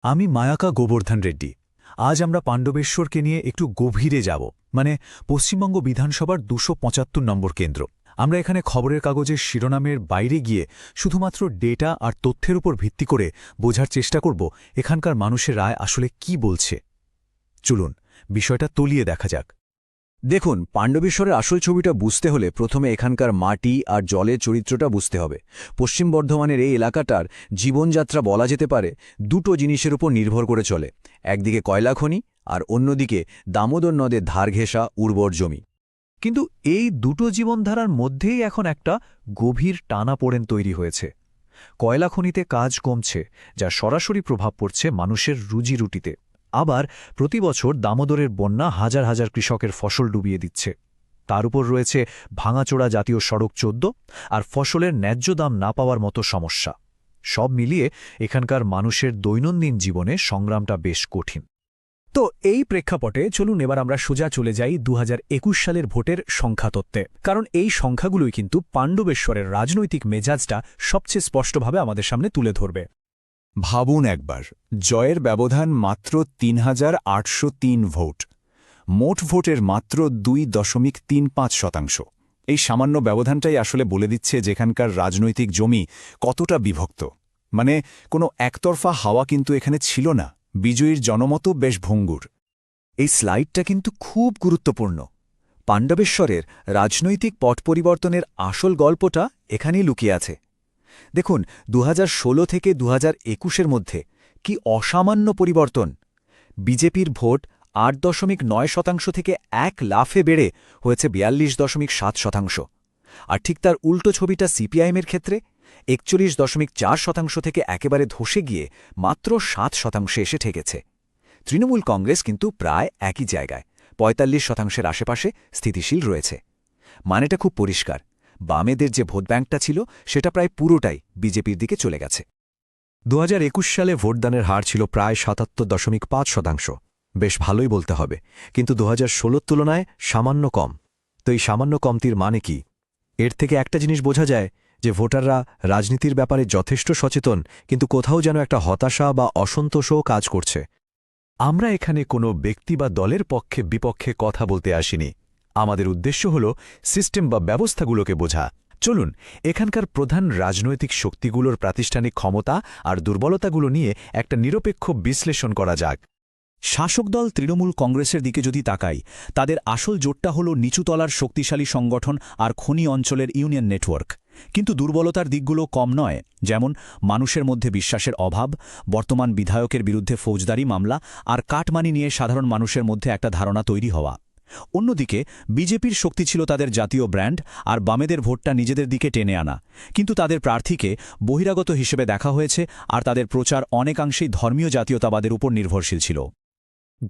আমি মায়াকা গোবর্ধন রেড্ডি। আজ আমরা পাণ্ডবেশ্বরকে নিয়ে একটু গভীরে যাব, মানে পশ্চিমবঙ্গ বিধানসভার ২৭৫ নম্বর কেন্দ্র। আমরা এখানে খবরের কাগজের শিরোনামের বাইরে গিয়ে শুধুমাত্র ডেটা আর তথ্যের উপর ভিত্তি করে বোঝার চেষ্টা করব এখানকার মানুষের রায় আসলে কি বলছে। চলুন বিষয়টা তলিয়ে দেখা যাক। দেখুন, পাণ্ডবেশ্বরের আসল ছবিটা বুঝতে হলে প্রথমে এখানকার মাটি আর জলের চরিত্রটা বুঝতে হবে। পশ্চিম বর্ধমানের এই এলাকাটার জীবনযাত্রা বলা যেতে পারে দুটো জিনিসের উপর নির্ভর করে চলে। একদিকে কয়লা খনি আর অন্যদিকে দামোদর নদের ধার ঘেঁষা উর্বর জমি। কিন্তু এই দুটো জীবনধারার মধ্যেই এখন একটা গভীর টানাপোড়েন তৈরি হয়েছে। কয়লা খনিতে কাজ কমছে, যা সরাসরি প্রভাব পড়ছে মানুষের রুজিরুটিতে। আবার প্রতি বছর দামোদরের বন্যা হাজার হাজার কৃষকের ফসল ডুবিয়ে দিচ্ছে। তার উপর রয়েছে ভাঙাচোরা জাতীয় সড়ক ১৪ আর ফসলের ন্যায্য দাম না পাওয়ার মতো সমস্যা। সব মিলিয়ে এখানকার মানুষের দৈনন্দিন জীবনে সংগ্রামটা বেশ কঠিন। তো এই প্রেক্ষাপটে চলুন এবার আমরা সোজা চলে যাই ২০২১ সালের ভোটের সংখ্যাতত্ত্বে, কারণ এই সংখ্যাগুলোই কিন্তু পাণ্ডবেশ্বরের রাজনৈতিক মেজাজটা সবচেয়ে স্পষ্টভাবে আমাদের সামনে তুলে ধরবে। ভাবুন একবার, জয়ের ব্যবধান মাত্র ৩,৮০৩ ভোট, মোট ভোটের মাত্র ২.৩৫%। এই সামান্য ব্যবধানটাই আসলে বলে দিচ্ছে যেখানকার রাজনৈতিক জমি কতটা বিভক্ত। মানে কোনো একতরফা হাওয়া কিন্তু এখানে ছিল না, বিজয়ীর জনমতও বেশ ভঙ্গুর। এই স্লাইডটা কিন্তু খুব গুরুত্বপূর্ণ। পাণ্ডবেশ্বরের রাজনৈতিক পট পরিবর্তনের আসল গল্পটা এখানেই লুকিয়ে আছে। দেখুন, ২০১৬ থেকে ২০২১-এর মধ্যে কি অসামান্য পরিবর্তন! বিজেপির ভোট ৮.৯% থেকে এক লাফে বেড়ে হয়েছে ৪২.৭%। আর ঠিক তার উল্টো ছবিটা সিপিআইএমের ক্ষেত্রে ৪১.৪% থেকে একেবারে ধসে গিয়ে মাত্র ৭% এসে ঠেকেছে। তৃণমূল কংগ্রেস কিন্তু প্রায় একই জায়গায় ৪৫%-এর আশেপাশে স্থিতিশীল রয়েছে। মানেটা খুব পরিষ্কার, বামেদের যে ভোট ব্যাঙ্কটা ছিল সেটা প্রায় পুরোটাই বিজেপির দিকে চলে গেছে। ২০২১ সালে ভোটদানের হার ছিল প্রায় ৭৭.৫%। বেশ ভালোই বলতে হবে, কিন্তু ২০১৬-র তুলনায় সামান্য কম। তো এই সামান্য কমতির মানে কি? এর থেকে একটা জিনিস বোঝা যায় যে ভোটাররা রাজনীতির ব্যাপারে যথেষ্ট সচেতন, কিন্তু কোথাও যেন একটা হতাশা বা অসন্তোষও কাজ করছে। আমরা এখানে কোনো ব্যক্তি বা দলের পক্ষে বিপক্ষে কথা বলতে আসিনি। আমাদের উদ্দেশ্য হল সিস্টেম বা ব্যবস্থাগুলোকে বোঝা। চলুন এখানকার প্রধান রাজনৈতিক শক্তিগুলোর প্রাতিষ্ঠানিক ক্ষমতা আর দুর্বলতাগুলো নিয়ে একটা নিরপেক্ষ বিশ্লেষণ করা যাক। শাসক দল তৃণমূল কংগ্রেসের দিকে যদি তাকাই, তাদের আসল জোটটা হল নিচুতলার শক্তিশালী সংগঠন আর খনি অঞ্চলের ইউনিয়ন নেটওয়ার্ক। কিন্তু দুর্বলতার দিকগুলো কম নয়, যেমন মানুষের মধ্যে বিশ্বাসের অভাব, বর্তমান বিধায়কের বিরুদ্ধে ফৌজদারি মামলা আর কাটমানি নিয়ে সাধারণ মানুষের মধ্যে একটা ধারণা তৈরি হওয়া। অন্যদিকে বিজেপির শক্তি ছিল তাদের জাতীয় ব্র্যান্ড আর বামেদের ভোটটা নিজেদের দিকে টেনে আনা। কিন্তু তাদের প্রার্থীকে বহিরাগত হিসেবে দেখা হয়েছে আর তাদের প্রচার অনেকাংশেই ধর্মীয় জাতীয়তাবাদের উপর নির্ভরশীল ছিল।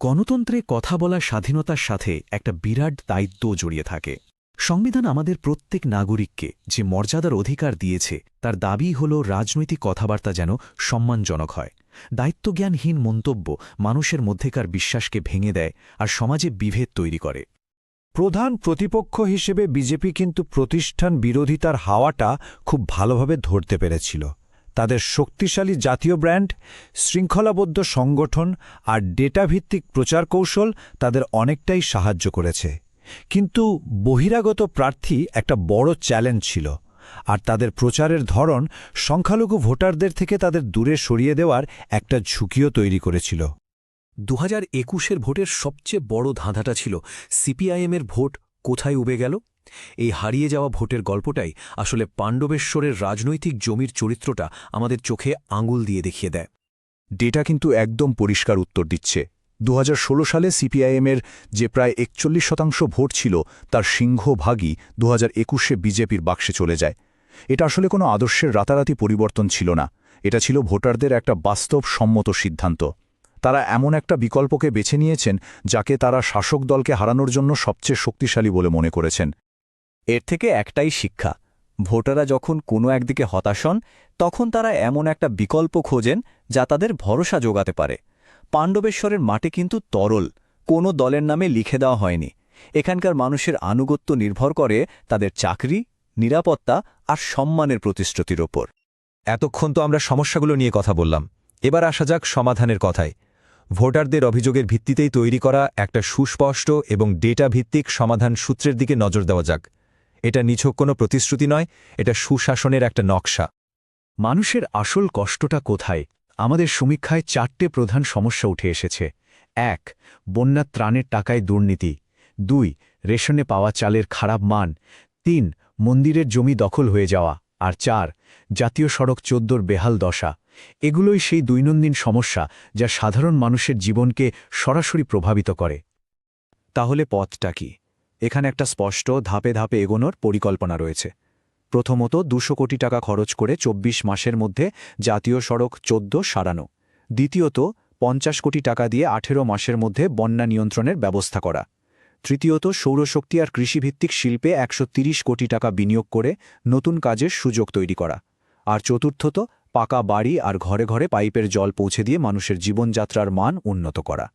গণতন্ত্রে কথা বলার স্বাধীনতার সাথে একটা বিরাট দায়িত্ব জড়িয়ে থাকে। সংবিধান আমাদের প্রত্যেক নাগরিককে যে মর্যাদার অধিকার দিয়েছে, তার দাবি হল রাজনৈতিক কথাবার্তা যেন সম্মানজনক হয়। দায়িত্বজ্ঞানহীন মন্তব্য মানুষের মধ্যেকার বিশ্বাসকে ভেঙে দেয় আর সমাজে বিভেদ তৈরি করে। প্রধান প্রতিপক্ষ হিসেবে বিজেপি কিন্তু প্রতিষ্ঠান বিরোধিতার হাওয়াটা খুব ভালোভাবে ধরতে পেরেছিল। তাদের শক্তিশালী জাতীয় ব্র্যান্ড, শৃঙ্খলাবদ্ধ সংগঠন আর ডেটাভিত্তিক প্রচার কৌশল তাদের অনেকটাই সাহায্য করেছে। কিন্তু বহিরাগত প্রার্থী একটা বড় চ্যালেঞ্জ ছিল, আর তাদের প্রচারের ধরন সংখ্যালঘু ভোটারদের থেকে তাদের দূরে সরিয়ে দেওয়ার একটা ঝুঁকিও তৈরি করেছিল। ২০২১-এর ভোটের সবচেয়ে বড় ধাঁধাটা ছিল সিপিআইএমের ভোট কোথায় উবে গেল। এই হারিয়ে যাওয়া ভোটের গল্পটাই আসলে পাণ্ডবেশ্বরের রাজনৈতিক জমির চরিত্রটা আমাদের চোখে আঙুল দিয়ে দেখিয়ে দেয়। ডেটা কিন্তু একদম পরিষ্কার উত্তর দিচ্ছে। ২০১৬ সালে সিপিআইএমের যে প্রায় ৪১% ভোট ছিল, তার সিংহভাগই ২০২১-এ বিজেপির বাক্সে চলে যায়। এটা আসলে কোনো আদর্শের রাতারাতি পরিবর্তন ছিল না, এটা ছিল ভোটারদের একটা বাস্তব সম্মত সিদ্ধান্ত। তারা এমন একটা বিকল্পকে বেছে নিয়েছেন যাকে তারা শাসক দলকে হারানোর জন্য সবচেয়ে শক্তিশালী বলে মনে করেছেন। এর থেকে একটাই শিক্ষা, ভোটাররা যখন কোনো একদিকে হতাশ হন, তখন তারা এমন একটা বিকল্প খোঁজেন যা তাদের ভরসা যোগাতে পারে। পাণ্ডবেশ্বরের মাটি কিন্তু তরল, কোনো দলের নামে লিখে দেওয়া হয়নি। এখানকার মানুষের আনুগত্য নির্ভর করে তাদের চাকরি, নিরাপত্তা আর সম্মানের প্রতিশ্রুতির ওপর। এতক্ষণ তো আমরা সমস্যাগুলো নিয়ে কথা বললাম, এবার আসা যাক সমাধানের কথায়। ভোটারদের অভিযোগের ভিত্তিতেই তৈরি করা একটা সুস্পষ্ট এবং ডেটা ভিত্তিক সমাধান সূত্রের দিকে নজর দেওয়া যাক। এটা নিছক কোনো প্রতিশ্রুতি নয়, এটা সুশাসনের একটা নকশা। মানুষের আসল কষ্টটা কোথায়? আমাদের সমীক্ষায় 4টে প্রধান সমস্যা উঠে এসেছে। 1. বন্যার ত্রাণের টাকায় দুর্নীতি। 2. রেশনে পাওয়া চালের খারাপ মান। 3. মন্দিরের জমি দখল হয়ে যাওয়া। আর 4. জাতীয় সড়ক 14 বেহাল দশা। এগুলোই সেই দৈনন্দিন সমস্যা যা সাধারণ মানুষের জীবনকে সরাসরি প্রভাবিত করে। তাহলে পথটা কি? এখানে একটা স্পষ্ট ধাপে ধাপে এগোনোর পরিকল্পনা রয়েছে। প্রথমত 200 কোটি টাকা খরচ করে 24 মাসের মধ্যে জাতীয় সড়ক 14 সারানো। দ্বিতীয়ত 50 কোটি টাকা দিয়ে 18 মাসের মধ্যে বন্যা নিয়ন্ত্রণের ব্যবস্থা করা। তৃতীয়ত সৌরশক্তি আর কৃষিভিত্তিক শিল্পে 130 কোটি টাকা বিনিয়োগ করে নতুন কাজের সুযোগ তৈরি করা। আর চতুর্থত পাকা বাড়ি আর ঘরে ঘরে পাইপের জল পৌঁছে দিয়ে মানুষের জীবনযাত্রার মান উন্নত করা।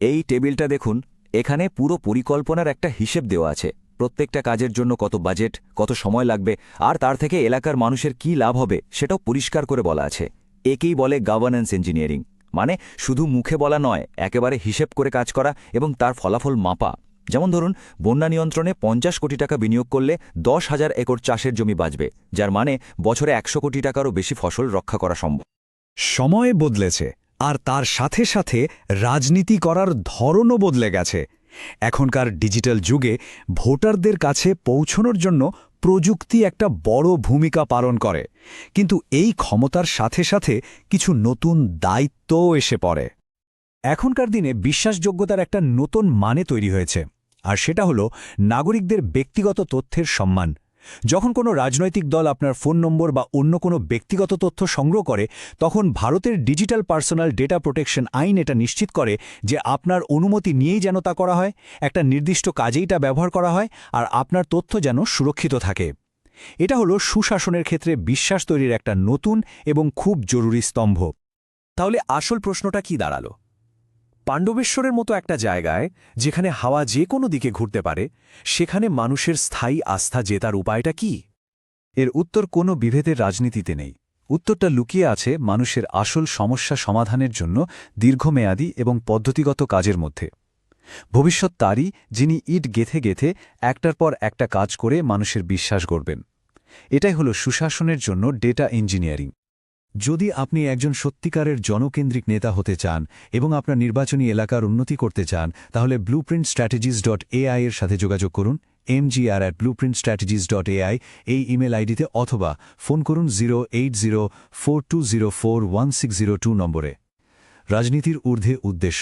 এই টেবিলটা দেখুন, এখানে পুরো পরিকল্পনার একটা হিসেব দেওয়া আছে। প্রত্যেকটা কাজের জন্য কত বাজেট, কত সময় লাগবে, আর তার থেকে এলাকার মানুষের কি লাভ হবে সেটাও পরিষ্কার করে বলা আছে। একেই বলে গভর্নেন্স ইঞ্জিনিয়ারিং, মানে শুধু মুখে বলা নয়, একেবারে হিসেব করে কাজ করা এবং তার ফলাফল মাপা। যেমন ধরুন, বন্যা নিয়ন্ত্রণে 50 কোটি টাকা বিনিয়োগ করলে 10,000 একর চাষের জমি বাঁচবে, যার মানে বছরে 100 কোটি টাকারও বেশি ফসল রক্ষা করা সম্ভব। সময় বদলেছে, আর তার সাথে সাথে রাজনীতি করার ধরনও বদলে গেছে। এখনকার ডিজিটাল যুগে ভোটারদের কাছে পৌঁছনোর জন্য প্রযুক্তি একটা বড় ভূমিকা পালন করে, কিন্তু এই ক্ষমতার সাথে সাথে কিছু নতুন দায়িত্বও এসে পড়ে। এখনকার দিনে বিশ্বাসযোগ্যতার একটা নতুন মানে তৈরি হয়েছে, আর সেটা হলো নাগরিকদের ব্যক্তিগত তথ্যের সম্মান। যখন কোনো রাজনৈতিক দল আপনার ফোন নম্বর বা অন্য কোনো ব্যক্তিগত তথ্য সংগ্রহ করে, তখন ভারতের ডিজিটাল পার্সোনাল ডেটা প্রোটেকশন আইন এটা নিশ্চিত করে যে আপনার অনুমতি নিয়েই যেন তা করা হয়, একটা নির্দিষ্ট কাজেই তা ব্যবহার করা হয়, আর আপনার তথ্য যেন সুরক্ষিত থাকে। এটা হলো সুশাসনের ক্ষেত্রে বিশ্বাস তৈরির একটা নতুন এবং খুব জরুরি স্তম্ভ। তাহলে আসল প্রশ্নটা কি দাঁড়ালো? পাণ্ডবেশ্বরের মতো একটা জায়গায়, যেখানে হাওয়া যে কোনো দিকে ঘুরতে পারে, সেখানে মানুষের স্থায়ী আস্থা জেতার উপায়টা কি? এর উত্তর কোনো বিভেদের রাজনীতিতে নেই। উত্তরটা লুকিয়ে আছে মানুষের আসল সমস্যা সমাধানের জন্য দীর্ঘমেয়াদী এবং পদ্ধতিগত কাজের মধ্যে। ভবিষ্যৎ তারই, যিনি ইট গেথে গেথে একটার পর একটা কাজ করে মানুষের বিশ্বাস গড়বেন। এটাই হলো সুশাসনের জন্য ডেটা ইঞ্জিনিয়ারিং। যদি আপনি একজন সত্যিকারের জনকেন্দ্রিক নেতা হতে চান এবং আপনার নির্বাচনী এলাকার উন্নতি করতে চান, তাহলে blueprintstrategies.ai এর সাথে যোগাযোগ করুন, mgr@blueprintstrategies.ai এই ইমেল আইডিতে, অথবা ফোন করুন 08042041602 নম্বরে। রাজনীতির ঊর্ধ্বে উদ্দেশ্য।